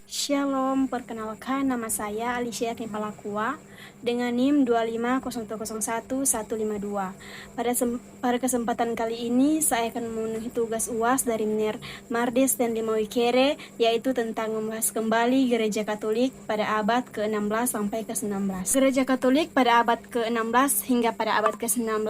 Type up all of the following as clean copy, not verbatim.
Shalom, perkenalkan nama saya Alicia Kepalakua dengan NIM 250011152. Pada kesempatan kali ini saya akan memenuhi tugas UAS dari Mner Mardes dan Limawikere, yaitu tentang membahas kembali Gereja Katolik pada abad ke-16 sampai ke-19. Gereja Katolik pada abad ke-16 hingga pada abad ke-19,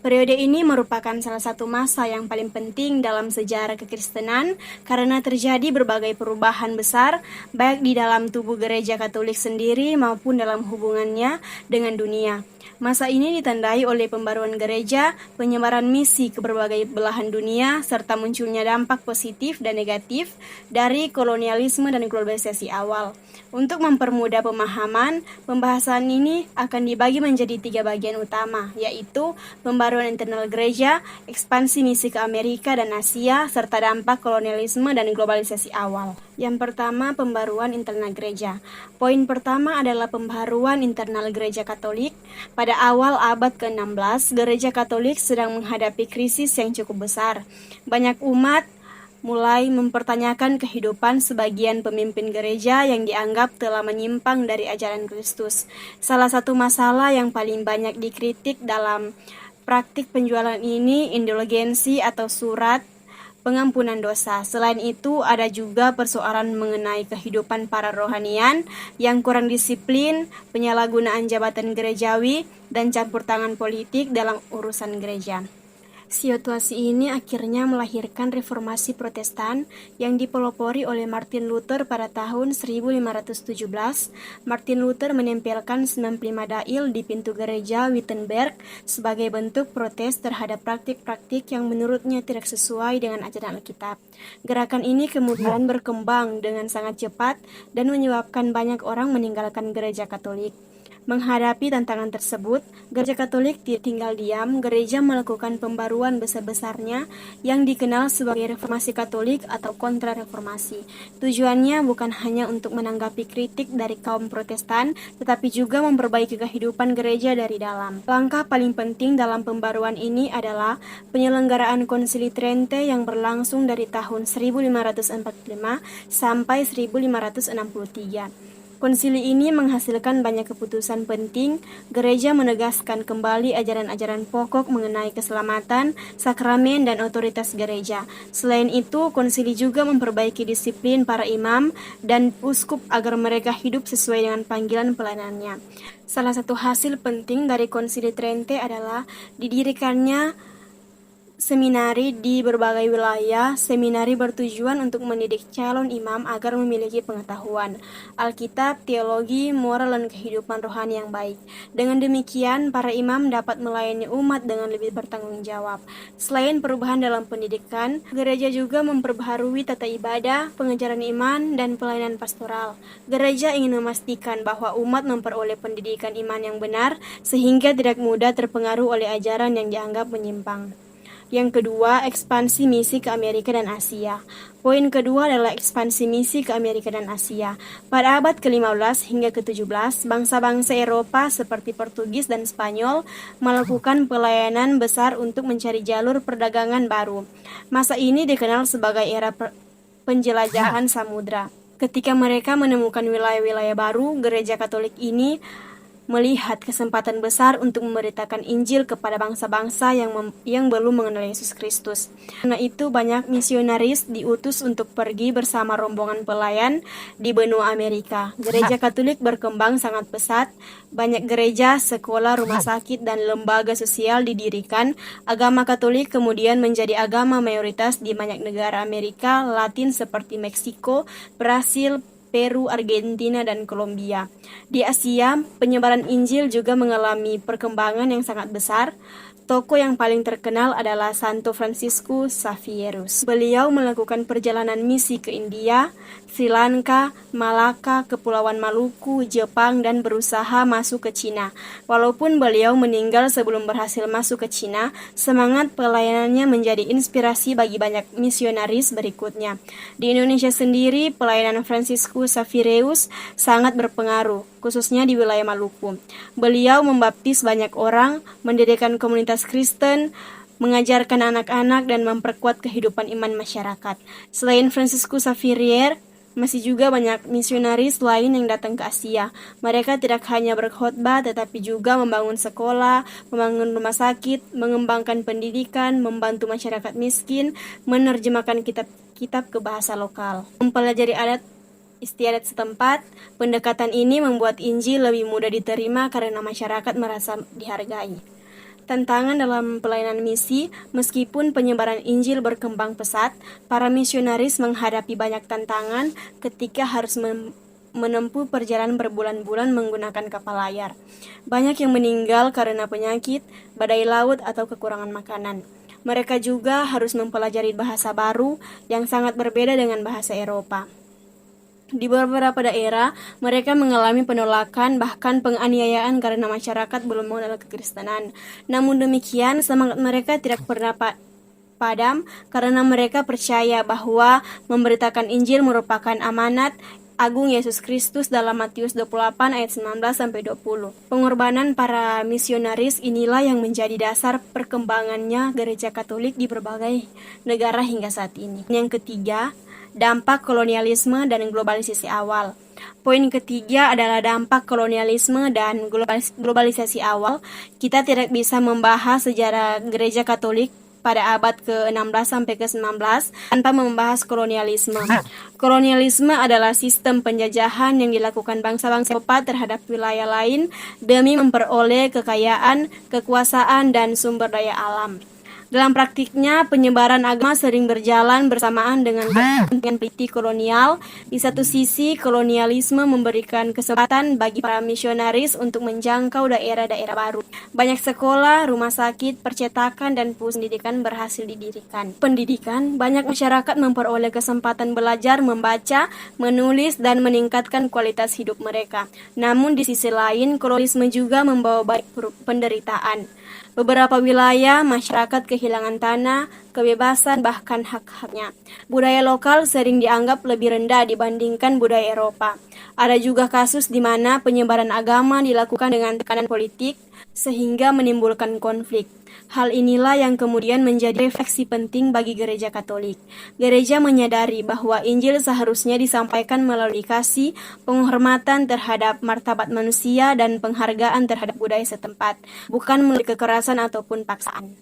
periode ini merupakan salah satu masa yang paling penting dalam sejarah kekristenan karena terjadi berbagai perubahan besar baik di dalam tubuh gereja Katolik sendiri maupun dalam hubungannya dengan dunia. Masa ini ditandai oleh pembaruan gereja, penyebaran misi ke berbagai belahan dunia, serta munculnya dampak positif dan negatif dari kolonialisme dan globalisasi awal. Untuk mempermudah pemahaman, pembahasan ini akan dibagi menjadi 3 bagian utama, yaitu pembaruan internal gereja, ekspansi misi ke Amerika dan Asia, serta dampak kolonialisme dan globalisasi awal. Yang pertama, pembaruan internal gereja. Poin pertama adalah pembaruan internal gereja Katolik. Pada awal abad ke-16, gereja Katolik sedang menghadapi krisis yang cukup besar. Banyak umat mulai mempertanyakan kehidupan sebagian pemimpin gereja yang dianggap telah menyimpang dari ajaran Kristus. Salah satu masalah yang paling banyak dikritik dalam praktik penjualan ini indulgensi atau surat pengampunan dosa. Selain itu, ada juga persoalan mengenai kehidupan para rohanian yang kurang disiplin, penyalahgunaan jabatan gerejawi, dan campur tangan politik dalam urusan gereja. Situasi ini akhirnya melahirkan reformasi Protestan yang dipelopori oleh Martin Luther pada tahun 1517. Martin Luther menempelkan 95 dail di pintu gereja Wittenberg sebagai bentuk protes terhadap praktik-praktik yang menurutnya tidak sesuai dengan ajaran Alkitab. Gerakan ini kemudian berkembang dengan sangat cepat dan menyebabkan banyak orang meninggalkan gereja Katolik. Menghadapi tantangan tersebut, Gereja Katolik tidak tinggal diam. Gereja melakukan pembaruan besar-besarnya yang dikenal sebagai Reformasi Katolik atau Kontra-Reformasi. Tujuannya bukan hanya untuk menanggapi kritik dari kaum Protestan, tetapi juga memperbaiki kehidupan gereja dari dalam. Langkah paling penting dalam pembaruan ini adalah penyelenggaraan Konsili Trente yang berlangsung dari tahun 1545 sampai 1563. Konsili ini menghasilkan banyak keputusan penting. Gereja menegaskan kembali ajaran-ajaran pokok mengenai keselamatan, sakramen, dan otoritas gereja. Selain itu, konsili juga memperbaiki disiplin para imam dan uskup agar mereka hidup sesuai dengan panggilan pelayanannya. Salah satu hasil penting dari Konsili Trente adalah didirikannya seminari di berbagai wilayah. Seminari bertujuan untuk mendidik calon imam agar memiliki pengetahuan Alkitab, teologi, moral, dan kehidupan rohani yang baik. Dengan demikian, para imam dapat melayani umat dengan lebih bertanggung jawab. Selain perubahan dalam pendidikan, gereja juga memperbaharui tata ibadah, pengajaran iman, dan pelayanan pastoral. Gereja ingin memastikan bahwa umat memperoleh pendidikan iman yang benar sehingga tidak mudah terpengaruh oleh ajaran yang dianggap menyimpang. Yang kedua, ekspansi misi ke Amerika dan Asia. Poin kedua adalah ekspansi misi ke Amerika dan Asia. Pada abad ke-15 hingga ke-17, bangsa-bangsa Eropa seperti Portugis dan Spanyol melakukan pelayanan besar untuk mencari jalur perdagangan baru. Masa ini dikenal sebagai era penjelajahan samudra. Ketika mereka menemukan wilayah-wilayah baru, gereja Katolik ini melihat kesempatan besar untuk memberitakan Injil kepada bangsa-bangsa yang belum mengenal Yesus Kristus. Karena itu banyak misionaris diutus untuk pergi bersama rombongan pelayan di benua Amerika. Gereja Katolik berkembang sangat pesat. Banyak gereja, sekolah, rumah sakit, dan lembaga sosial didirikan. Agama Katolik kemudian menjadi agama mayoritas di banyak negara Amerika Latin seperti Meksiko, Brasil, Peru, Argentina, dan Kolombia. Di Asia, penyebaran Injil juga mengalami perkembangan yang sangat besar. Tokoh yang paling terkenal adalah Santo Franciscus Xavierus. Beliau melakukan perjalanan misi ke India, Sri Lanka, Malaka, Kepulauan Maluku, Jepang, dan berusaha masuk ke Cina. Walaupun beliau meninggal sebelum berhasil masuk ke Cina, semangat pelayanannya menjadi inspirasi bagi banyak misionaris berikutnya. Di Indonesia sendiri, pelayanan Franciscus Xavierus sangat berpengaruh, khususnya di wilayah Maluku. Beliau membaptis banyak orang, mendirikan komunitas Kristen, mengajarkan anak-anak, dan memperkuat kehidupan iman masyarakat. Selain Franciscus Xavier, Masih juga banyak misionaris lain yang datang ke Asia. Mereka tidak hanya berkhotbah, tetapi juga membangun sekolah, membangun rumah sakit, mengembangkan pendidikan, membantu masyarakat miskin, menerjemahkan kitab-kitab ke bahasa lokal, mempelajari adat istiadat setempat. Pendekatan ini membuat Injil lebih mudah diterima karena masyarakat merasa dihargai. Tantangan dalam pelayanan misi, meskipun penyebaran Injil berkembang pesat, para misionaris menghadapi banyak tantangan ketika harus menempuh perjalanan berbulan-bulan menggunakan kapal layar. Banyak yang meninggal karena penyakit, badai laut, atau kekurangan makanan. Mereka juga harus mempelajari bahasa baru yang sangat berbeda dengan bahasa Eropa. Di beberapa daerah, mereka mengalami penolakan bahkan penganiayaan karena masyarakat belum mengenal kekristenan. Namun demikian, semangat mereka tidak pernah padam karena mereka percaya bahwa memberitakan Injil merupakan amanat agung Yesus Kristus dalam Matius 28 ayat 19-20. Pengorbanan para misionaris inilah yang menjadi dasar perkembangannya gereja Katolik di berbagai negara hingga saat ini. Yang ketiga, dampak kolonialisme dan globalisasi awal. Poin ketiga adalah dampak kolonialisme dan globalisasi awal. Kita tidak bisa membahas sejarah gereja Katolik pada abad ke-16 sampai ke-19 tanpa membahas kolonialisme. Kolonialisme adalah sistem penjajahan yang dilakukan bangsa-bangsa Eropa terhadap wilayah lain demi memperoleh kekayaan, kekuasaan, dan sumber daya alam. Dalam praktiknya, penyebaran agama sering berjalan bersamaan dengan kepentingan politik kolonial. Di satu sisi, kolonialisme memberikan kesempatan bagi para misionaris untuk menjangkau daerah-daerah baru. Banyak sekolah, rumah sakit, percetakan, dan pusat pendidikan berhasil didirikan. Pendidikan, banyak masyarakat memperoleh kesempatan belajar, membaca, menulis, dan meningkatkan kualitas hidup mereka. Namun di sisi lain, kolonialisme juga membawa banyak penderitaan. Beberapa wilayah, masyarakat kehilangan tanah, kebebasan, bahkan hak-haknya. Budaya lokal sering dianggap lebih rendah dibandingkan budaya Eropa. Ada juga kasus di mana penyebaran agama dilakukan dengan tekanan politik, sehingga menimbulkan konflik. Hal inilah yang kemudian menjadi refleksi penting bagi gereja Katolik. Gereja menyadari bahwa Injil seharusnya disampaikan melalui kasih, penghormatan terhadap martabat manusia, dan penghargaan terhadap budaya setempat, bukan melalui kekerasan ataupun paksaan.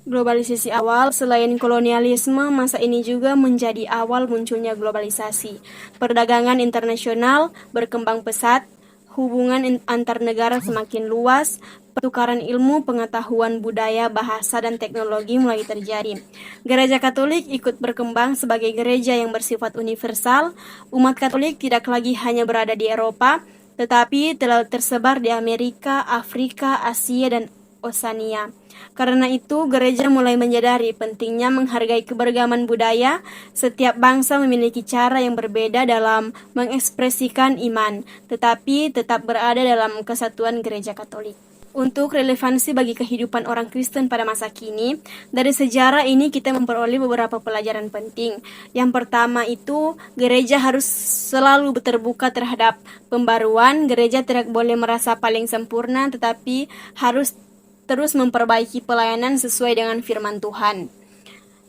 Globalisasi awal, selain kolonialisme, masa ini juga menjadi awal munculnya globalisasi. Perdagangan internasional berkembang pesat, hubungan antar negara semakin luas, pertukaran ilmu, pengetahuan, budaya, bahasa, dan teknologi mulai terjadi. Gereja Katolik ikut berkembang sebagai gereja yang bersifat universal. Umat Katolik tidak lagi hanya berada di Eropa, tetapi telah tersebar di Amerika, Afrika, Asia, dan Oseania. Karena itu, gereja mulai menyadari pentingnya menghargai keberagaman budaya. Setiap bangsa memiliki cara yang berbeda dalam mengekspresikan iman, tetapi tetap berada dalam kesatuan gereja Katolik. Untuk relevansi bagi kehidupan orang Kristen pada masa kini, dari sejarah ini kita memperoleh beberapa pelajaran penting. Yang pertama itu, gereja harus selalu terbuka terhadap pembaruan. Gereja tidak boleh merasa paling sempurna, tetapi harus terus memperbaiki pelayanan sesuai dengan firman Tuhan.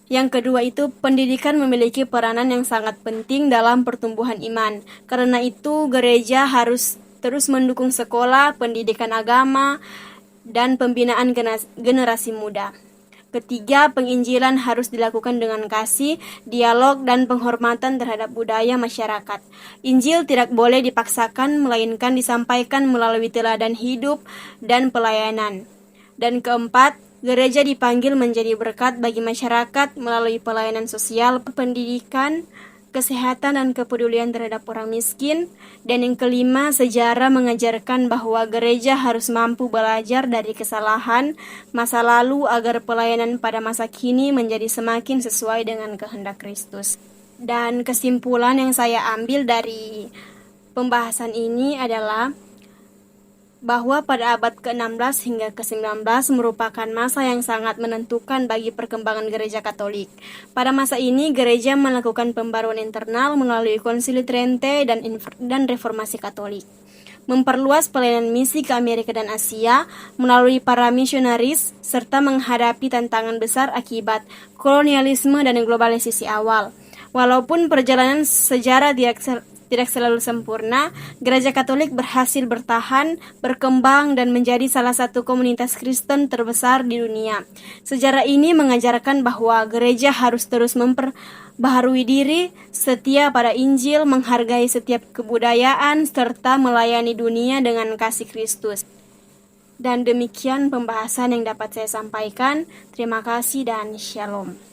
Yang kedua itu, pendidikan memiliki peranan yang sangat penting dalam pertumbuhan iman. Karena itu, gereja harus terus mendukung sekolah, pendidikan agama, dan pembinaan generasi muda. Ketiga, penginjilan harus dilakukan dengan kasih, dialog, dan penghormatan terhadap budaya masyarakat. Injil tidak boleh dipaksakan, melainkan disampaikan melalui teladan hidup dan pelayanan. Dan keempat, gereja dipanggil menjadi berkat bagi masyarakat melalui pelayanan sosial, pendidikan, kesehatan, dan kepedulian terhadap orang miskin. Dan yang kelima, sejarah mengajarkan bahwa gereja harus mampu belajar dari kesalahan masa lalu agar pelayanan pada masa kini menjadi semakin sesuai dengan kehendak Kristus. Dan kesimpulan yang saya ambil dari pembahasan ini adalah bahwa pada abad ke-16 hingga ke-19 merupakan masa yang sangat menentukan bagi perkembangan gereja Katolik. Pada masa ini, gereja melakukan pembaruan internal melalui Konsili Trente dan Reformasi Katolik, memperluas pelayanan misi ke Amerika dan Asia melalui para misionaris, serta menghadapi tantangan besar akibat kolonialisme dan globalisasi awal. Walaupun perjalanan sejarah tidak selalu sempurna, Gereja Katolik berhasil bertahan, berkembang, dan menjadi salah satu komunitas Kristen terbesar di dunia. Sejarah ini mengajarkan bahwa gereja harus terus memperbaharui diri, setia pada Injil, menghargai setiap kebudayaan, serta melayani dunia dengan kasih Kristus. Dan demikian pembahasan yang dapat saya sampaikan. Terima kasih dan shalom.